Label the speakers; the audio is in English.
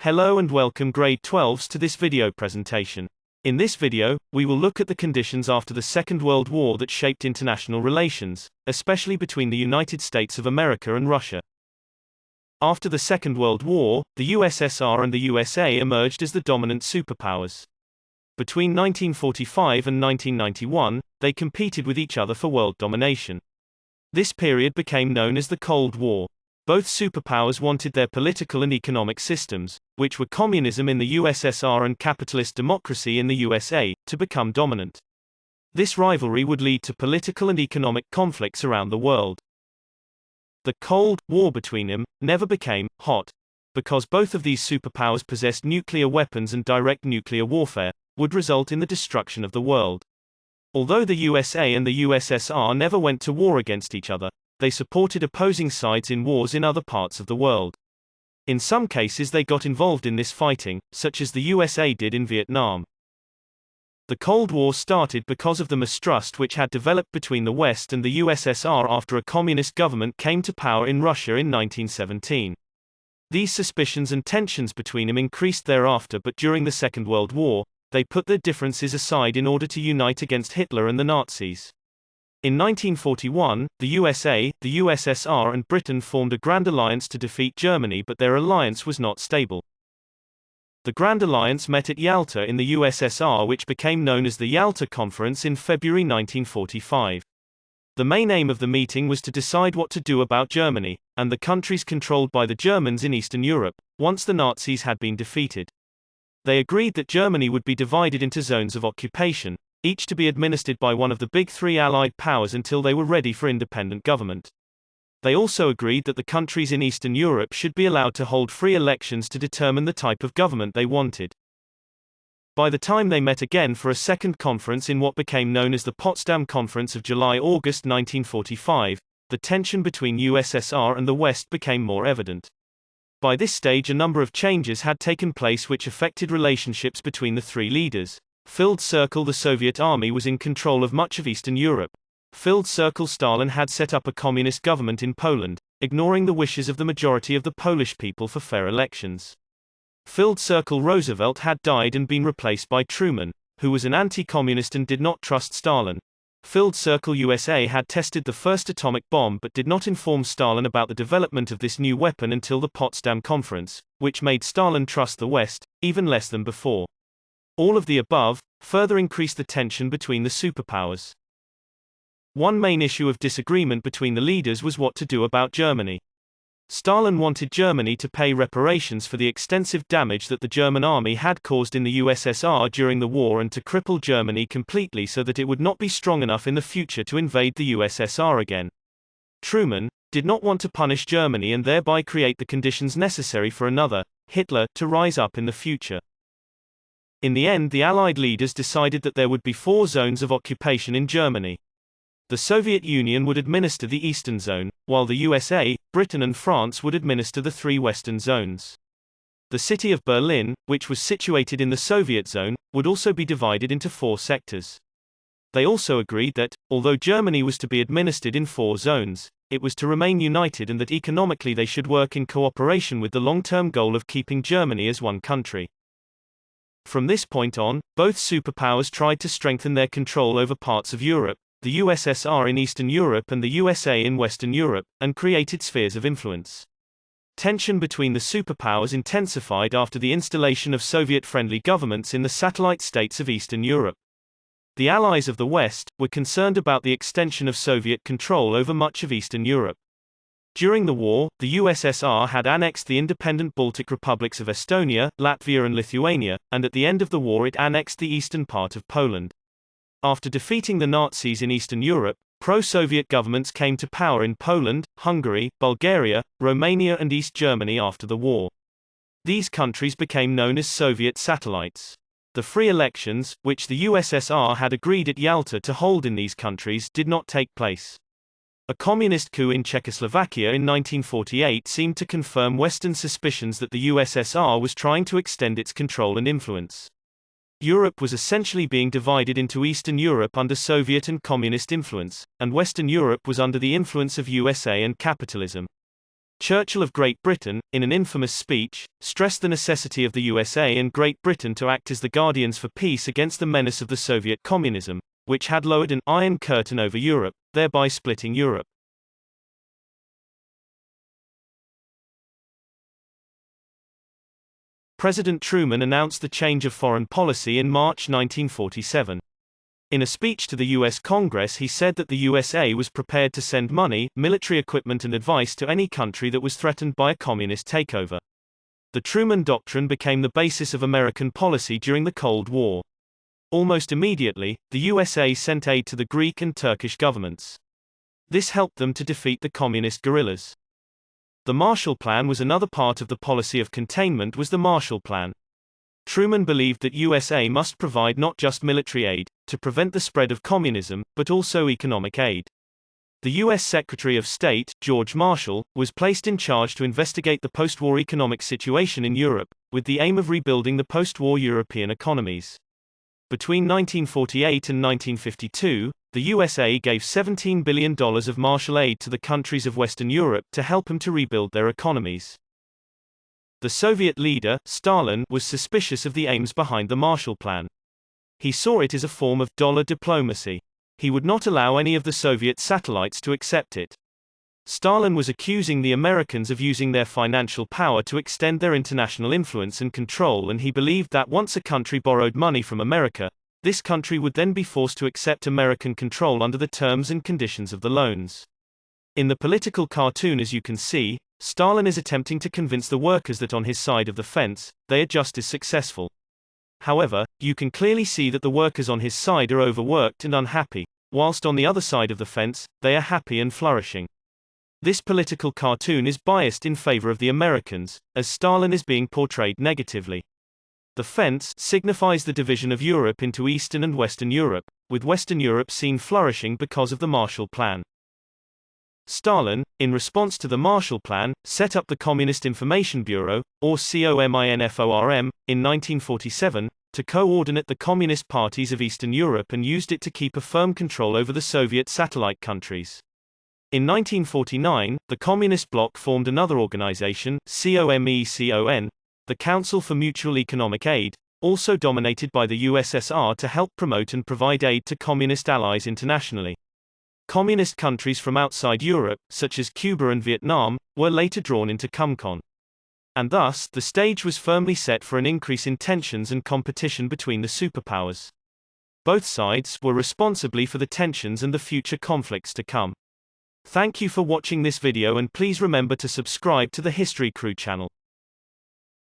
Speaker 1: Hello and welcome grade 12s to this video presentation. In this video, we will look at the conditions after the Second World War that shaped international relations, especially between the United States of America and Russia. After the Second World War, the USSR and the USA emerged as the dominant superpowers. Between 1945 and 1991, they competed with each other for world domination. This period became known as the Cold War. Both superpowers wanted their political and economic systems, which were communism in the USSR and capitalist democracy in the USA, to become dominant. This rivalry would lead to political and economic conflicts around the world. The Cold War between them never became hot, because both of these superpowers possessed nuclear weapons, and direct nuclear warfare would result in the destruction of the world. Although the USA and the USSR never went to war against each other, they supported opposing sides in wars in other parts of the world. In some cases they got involved in this fighting, such as the USA did in Vietnam. The Cold War started because of the mistrust which had developed between the West and the USSR after a communist government came to power in Russia in 1917. These suspicions and tensions between them increased thereafter, but during the Second World War, they put their differences aside in order to unite against Hitler and the Nazis. In 1941, the USA, the USSR and Britain formed a Grand Alliance to defeat Germany, but their alliance was not stable. The Grand Alliance met at Yalta in the USSR, which became known as the Yalta Conference in February 1945. The main aim of the meeting was to decide what to do about Germany, and the countries controlled by the Germans in Eastern Europe, once the Nazis had been defeated. They agreed that Germany would be divided into zones of occupation, each to be administered by one of the big three Allied powers until they were ready for independent government. They also agreed that the countries in Eastern Europe should be allowed to hold free elections to determine the type of government they wanted. By the time they met again for a second conference in what became known as the Potsdam Conference of July-August 1945, the tension between USSR and the West became more evident. By this stage a number of changes had taken place which affected relationships between the three leaders. Filled Circle: the Soviet army was in control of much of Eastern Europe. Filled Circle: Stalin had set up a communist government in Poland, ignoring the wishes of the majority of the Polish people for fair elections. Filled Circle: Roosevelt had died and been replaced by Truman, who was an anti-communist and did not trust Stalin. Filled Circle: USA had tested the first atomic bomb but did not inform Stalin about the development of this new weapon until the Potsdam Conference, which made Stalin trust the West, even less than before. All of the above further increased the tension between the superpowers. One main issue of disagreement between the leaders was what to do about Germany. Stalin wanted Germany to pay reparations for the extensive damage that the German army had caused in the USSR during the war, and to cripple Germany completely so that it would not be strong enough in the future to invade the USSR again. Truman did not want to punish Germany and thereby create the conditions necessary for another, Hitler, to rise up in the future. In the end, the Allied leaders decided that there would be 4 zones of occupation in Germany. The Soviet Union would administer the Eastern Zone, while the USA, Britain and France would administer the 3 Western zones. The city of Berlin, which was situated in the Soviet zone, would also be divided into 4 sectors. They also agreed that, although Germany was to be administered in 4 zones, it was to remain united and that economically they should work in cooperation with the long-term goal of keeping Germany as one country. From this point on, both superpowers tried to strengthen their control over parts of Europe, the USSR in Eastern Europe and the USA in Western Europe, and created spheres of influence. Tension between the superpowers intensified after the installation of Soviet-friendly governments in the satellite states of Eastern Europe. The allies of the West were concerned about the extension of Soviet control over much of Eastern Europe. During the war, the USSR had annexed the independent Baltic republics of Estonia, Latvia and Lithuania, and at the end of the war it annexed the eastern part of Poland. After defeating the Nazis in Eastern Europe, pro-Soviet governments came to power in Poland, Hungary, Bulgaria, Romania and East Germany after the war. These countries became known as Soviet satellites. The free elections, which the USSR had agreed at Yalta to hold in these countries, did not take place. A communist coup in Czechoslovakia in 1948 seemed to confirm Western suspicions that the USSR was trying to extend its control and influence. Europe was essentially being divided into Eastern Europe under Soviet and communist influence, and Western Europe was under the influence of USA and capitalism. Churchill of Great Britain, in an infamous speech, stressed the necessity of the USA and Great Britain to act as the guardians for peace against the menace of the Soviet communism, which had lowered an iron curtain over Europe, thereby splitting Europe. President Truman announced the change of foreign policy in March 1947. In a speech to the U.S. Congress, he said that the USA was prepared to send money, military equipment and advice to any country that was threatened by a communist takeover. The Truman Doctrine became the basis of American policy during the Cold War. Almost immediately, the USA sent aid to the Greek and Turkish governments. This helped them to defeat the communist guerrillas. The Marshall Plan was another part of the policy of containment. Was the Marshall Plan. Truman believed that USA must provide not just military aid to prevent the spread of communism, but also economic aid. The U.S. Secretary of State, George Marshall, was placed in charge to investigate the post-war economic situation in Europe, with the aim of rebuilding the post-war European economies. Between 1948 and 1952, the USA gave $17 billion of Marshall aid to the countries of Western Europe to help them to rebuild their economies. The Soviet leader, Stalin, was suspicious of the aims behind the Marshall Plan. He saw it as a form of dollar diplomacy. He would not allow any of the Soviet satellites to accept it. Stalin was accusing the Americans of using their financial power to extend their international influence and control, and he believed that once a country borrowed money from America, this country would then be forced to accept American control under the terms and conditions of the loans. In the political cartoon, as you can see, Stalin is attempting to convince the workers that on his side of the fence, they are just as successful. However, you can clearly see that the workers on his side are overworked and unhappy, whilst on the other side of the fence, they are happy and flourishing. This political cartoon is biased in favor of the Americans, as Stalin is being portrayed negatively. The fence signifies the division of Europe into Eastern and Western Europe, with Western Europe seen flourishing because of the Marshall Plan. Stalin, in response to the Marshall Plan, set up the Communist Information Bureau, or COMINFORM, in 1947, to coordinate the communist parties of Eastern Europe and used it to keep a firm control over the Soviet satellite countries. In 1949, the Communist bloc formed another organization, COMECON, the Council for Mutual Economic Aid, also dominated by the USSR, to help promote and provide aid to communist allies internationally. Communist countries from outside Europe, such as Cuba and Vietnam, were later drawn into COMCON. And thus, the stage was firmly set for an increase in tensions and competition between the superpowers. Both sides were responsible for the tensions and the future conflicts to come. Thank you for watching this video, and please remember to subscribe to the History Crew channel.